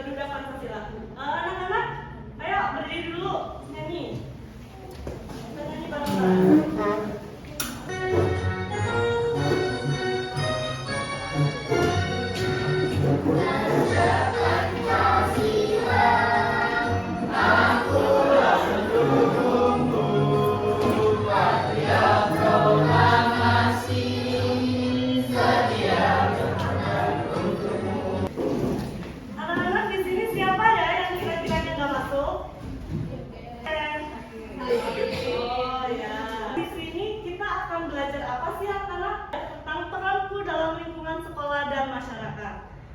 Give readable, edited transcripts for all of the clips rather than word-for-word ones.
Garuda Pancasila. Anak-anak, ayo berdiri dulu, nyanyi. Kita nyanyi bareng-bareng.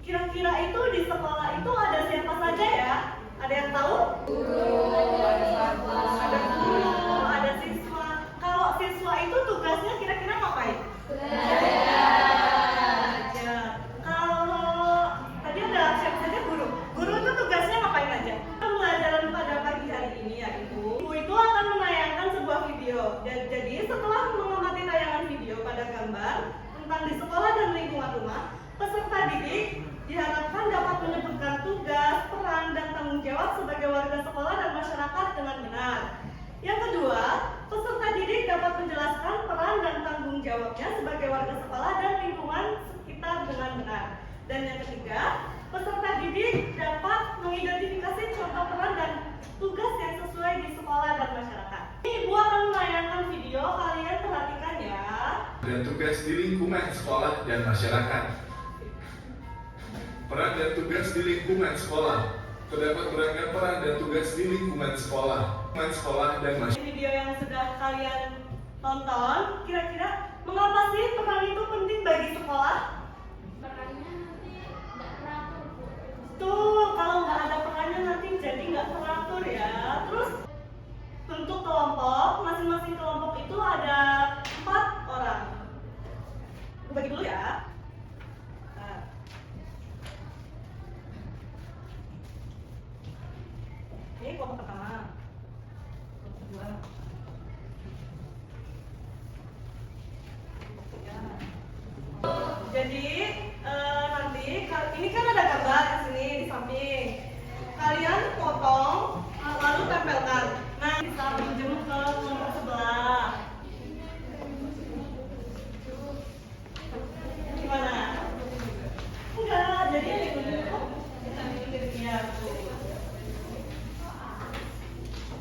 Kira-kira itu di sekolah itu ada siapa saja ya? Ada yang tahu? Guru, ada guru, ada siswa. Kalau siswa itu tugasnya kira-kira ngapain? Belajar. Kalau tadi ada siapa saja guru? Guru itu tugasnya ngapain aja? Pembelajaran pada pagi hari ini ya Ibu. Ibu itu akan menayangkan sebuah video. Jadi setelah mengamati tayangan video pada gambar tentang di sekolah dan lingkungan rumah, peserta didik diharapkan dapat menyebutkan tugas, peran, dan tanggung jawab sebagai warga sekolah dan masyarakat dengan benar. Yang kedua, peserta didik dapat menjelaskan peran dan tanggung jawabnya sebagai warga sekolah dan lingkungan sekitar dengan benar. Dan yang ketiga, peserta didik dapat mengidentifikasi contoh peran dan tugas yang sesuai di sekolah dan masyarakat. Ini Ibu akan menayangkan video, kalian perhatikan ya. Dan tugas di lingkungan sekolah dan masyarakat. Peran dan tugas di lingkungan sekolah. Terdapat beragam peran dan tugas di lingkungan sekolah dan masyarakat. Video yang sudah kalian tonton, kira-kira mengapa sih peran itu penting bagi sekolah? Perannya nanti nggak teratur, Bu. Tuh, kalau nggak ada perannya nanti jadi nggak teratur ya. Terus bentuk kelompok, masing-masing kelompok itu ada 4 orang. Bagi dulu ya. Ini kelompok pertama, kelompok kedua, kelompok ketiga. Jadi nanti ini kan ada gambar di sini di samping. Kalian potong lalu tempelkan. Nah, bisa pinjam ke kelompok sebelah. Gimana? Enggak, jadi ya.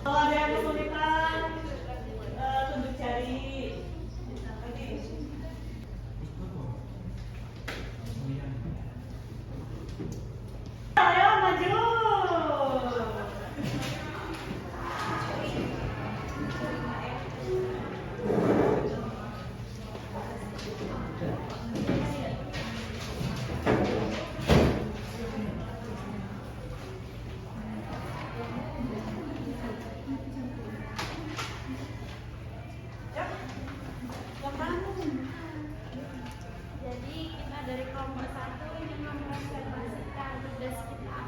Kalau ada yang kesulitan, tunjuk jari. Ayo maju. Jadi kita dari kelompok 1 ingin mempresentasikan tugas kita.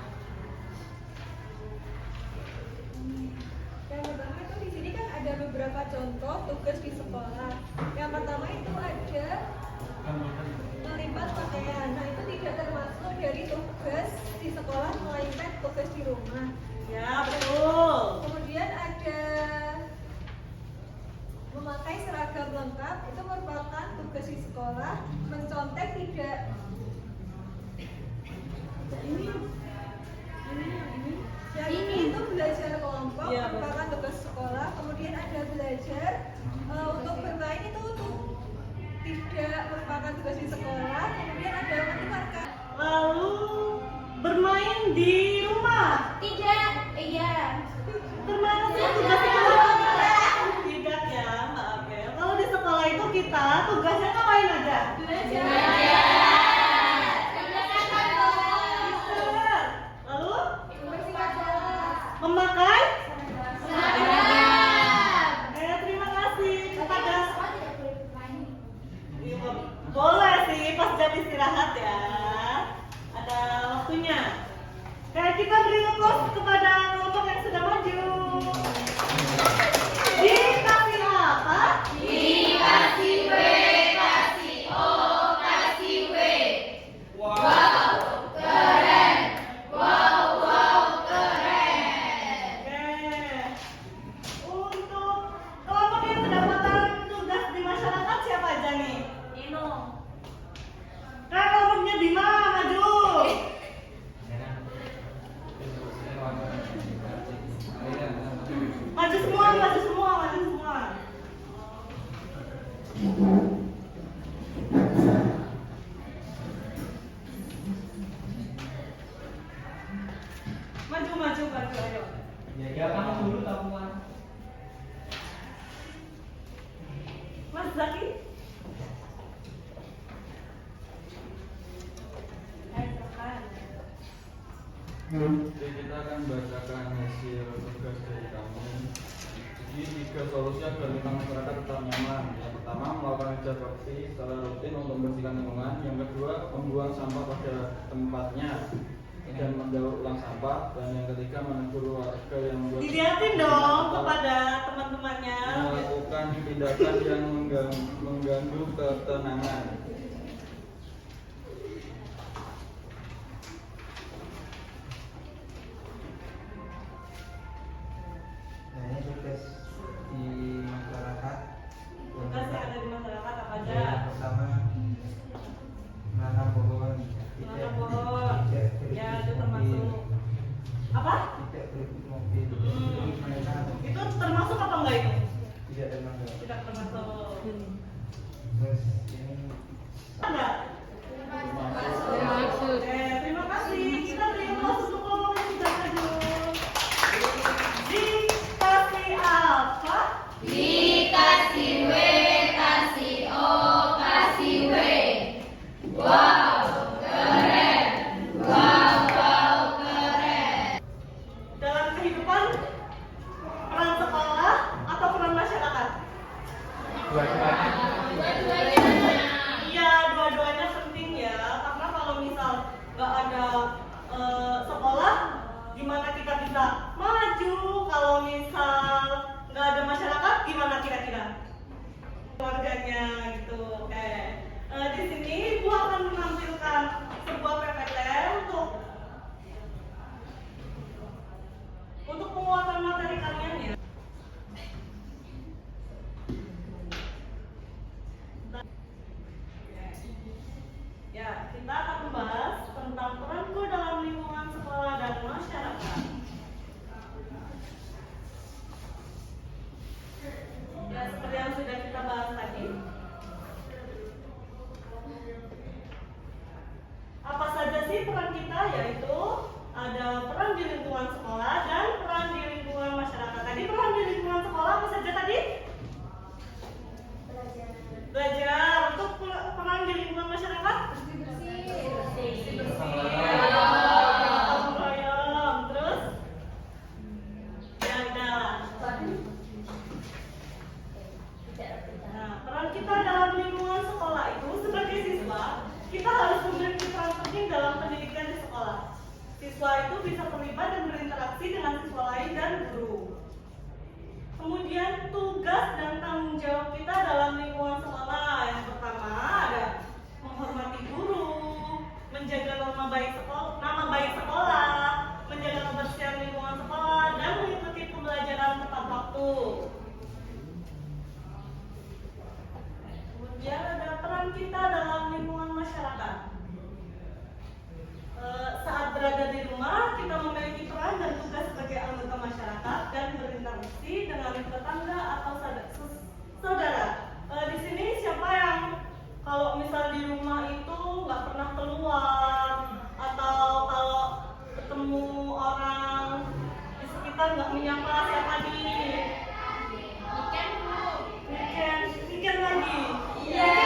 Yang pertama itu di sini kan ada beberapa contoh tugas di sekolah. Yang pertama itu ada melipat pakaian. Nah itu tidak termasuk dari tugas di sekolah melainkan tugas di rumah. Ya, betul. Kemudian ada memakai seragam lengkap, itu merupakan tugas di sekolah. Mencontek tidak. Ini itu belajar kelompok, Ya, merupakan tugas sekolah. Kemudian ada belajar untuk bermain, itu tidak merupakan tugas di sekolah. Kemudian ada mendengarkan. Lalu bermain di rumah. Tidak, iya. Termasuk tugas sekolah? Tidak ya, maaf ya. Kalau di sekolah itu kita tugasnya ngapain aja? Belajar. Lalu Membersihkan kelas. memakai? Seragam. Terima kasih kepada. Sekolah tidak boleh bermain. Iya, boleh sih pas jam istirahat ya. Ada waktunya. Kayak kita beri applause kepada kelompok yang sudah maju. Dikasih apa? Dikasih W, kasih O, kasih W. Wow. Keren. Wow, maju ayo. Ya kamu dulu kamuan. Mas Zaki. Jadi kita akan bacakan hasil tugas dari kamu. Jadi 3 solusi agar lingkungan masyarakat tetap nyaman. Yang pertama, melakukan kerja bakti secara rutin untuk membersihkan lingkungan. Yang kedua, membuang sampah pada tempatnya dan mendaur ulang sampah. Dan yang ketiga, menegur warga yang membuat Dilihatin dong kepada teman-temannya. melakukan tindakan yang mengganggu ketenangan. Nah, ini tugas di masyarakat. Tugas yang ada di masyarakat apa aja? Yang pertama, menanam pohon. Menanam pohon. Ya, itu termasuk apa? Tidak berebut mobil. Mainan. Itu termasuk apa enggak itu? Tidak termasuk. Tidak termasuk. Terus ini Enggak? Termasuk. Terima kasih. Kita beri aplaus untuk kelompok yang sudah maju. Dikasih apa? Dikasih W, kasih O, kasih W. Wow, keren. Wow, keren. Dalam kehidupan, peran sekolah atau peran masyarakat? Iya, dua-duanya penting ya. Karena kalau misal nggak ada sekolah, gimana kita bisa maju? Kalau misal nggak ada masyarakat, gimana kira-kira? Keluarganya gitu. Oke. Di sini Ibu akan menampilkan sebuah PPT untuk penguatan materi kalian ya. Ya, kita akan membahas tentang peranku dalam lingkungan sekolah dan masyarakat. Ya, seperti yang sudah kita bahas tadi. Apa saja sih peran kita? Yaitu ada peran di lingkungan sekolah dan peran di lingkungan masyarakat. Tadi peran di lingkungan sekolah apa saja tadi? Belajar. Untuk peran di lingkungan masyarakat? Gotong royong. Terus? Ya udah. Nah, peran kita dalam lingkungan sekolah itu sebagai siswa, kita harus memiliki peran penting dalam pendidikan di sekolah. Siswa itu bisa terlibat dan berinteraksi dengan siswa lain dan guru. Kemudian tugas dan tanggung jawab kita dalam lingkungan sekolah. Yang pertama ada menghormati guru, menjaga nama baik sekolah, menjaga kebersihan lingkungan sekolah, dan mengikuti pembelajaran tepat waktu. Kemudian ada peran kita dalam lingkungan masyarakat. Saat berada di rumah, kita memiliki peran dan tugas sebagai anggota masyarakat dan berinteraksi dengan tetangga atau saudara. Di sini siapa yang kalau misal di rumah itu nggak pernah keluar atau kalau ketemu orang di sekitar nggak menyapa siapa di weekend lagi? Iya.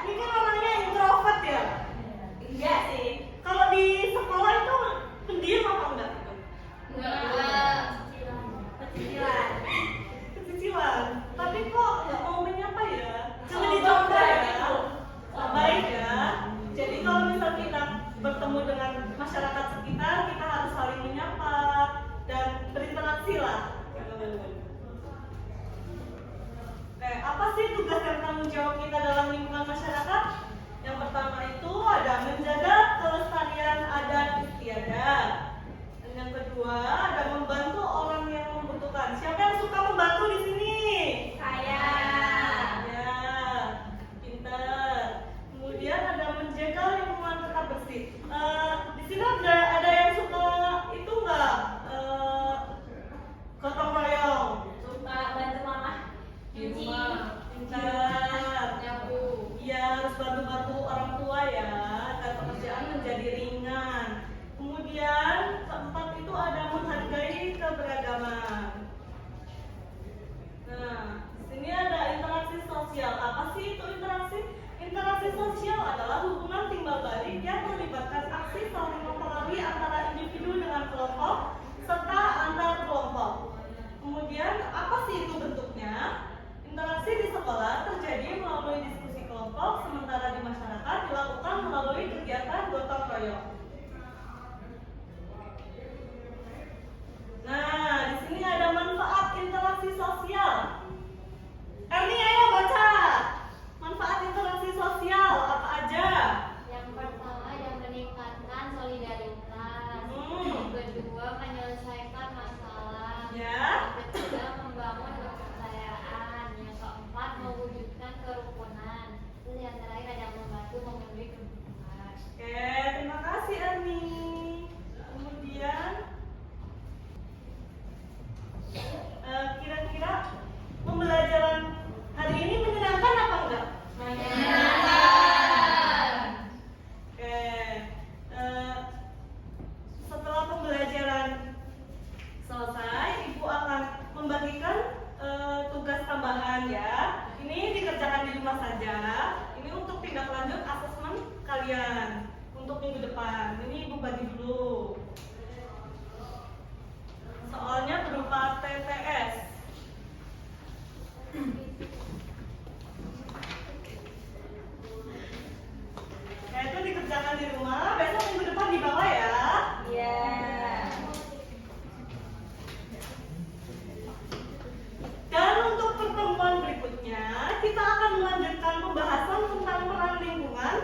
Ini kan orangnya introvert ya. sosial. Apa sih itu interaksi? Interaksi sosial adalah hubungan timbal balik yang melibatkan aksi saling mempengaruhi antara individu dengan kelompok serta antar kelompok. Kemudian apa sih itu bentuknya? Interaksi di sekolah terjadi melalui diskusi kelompok, sementara di masyarakat dilakukan melalui kegiatan gotong royong. Nah, di sini ada manfaat interaksi sosial. Erni, ayo baca. Manfaat interaksi sosial apa aja? Yang pertama yang meningkatkan solidaritas. Yang kedua menyelesaikan masalah. Ya. Yang ketiga membangun kepercayaan. Yang keempat mewujudkan kerukunan. Terus yang terakhir ada membantu memenuhi kebutuhan. Oke, terima kasih Erni. Kemudian kira-kira pembelajaran hari ini menyenangkan apa enggak? Menyenangkan. Oke. Setelah pembelajaran selesai, Ibu akan membagikan tugas tambahan ya. Ini dikerjakan di rumah saja. Ini untuk tindak lanjut asesmen kalian untuk minggu depan. Ini Ibu bagi dulu. Soalnya berupa TTS. Nah, itu dikerjakan di rumah. Besok minggu depan dibawa ya. Iya. Dan untuk pertemuan berikutnya, kita akan melanjutkan pembahasan tentang peran lingkungan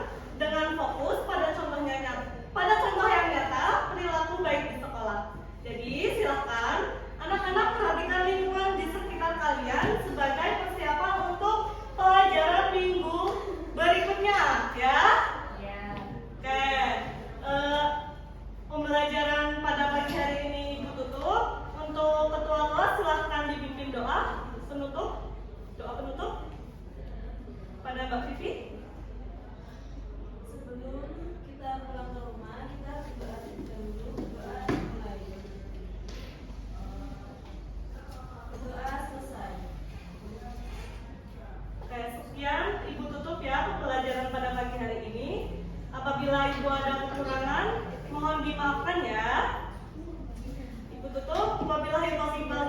dengan fokus pada contoh yang nyata perilaku baik di sekolah. Jadi silakan anak-anak perhatikan lingkungan di sekitar kalian sebagai persiapan untuk pelajaran minggu berikutnya, ya. Oke. Pembelajaran pada pagi hari ini Ibu tutup. Untuk ketua kelas silahkan dipimpin doa penutup. Doa penutup pada Mbak Vivi. Sebelum kita pulang ke rumah, kita berdoa dulu. Doa mulai. Doa selesai. Oke, sekian Ibu tutup ya pembelajaran pada pagi hari ini. Apabila Ibu ada kekurangan, mohon dimaafkan ya. Ibu tutup. Wabillahi taufiq wal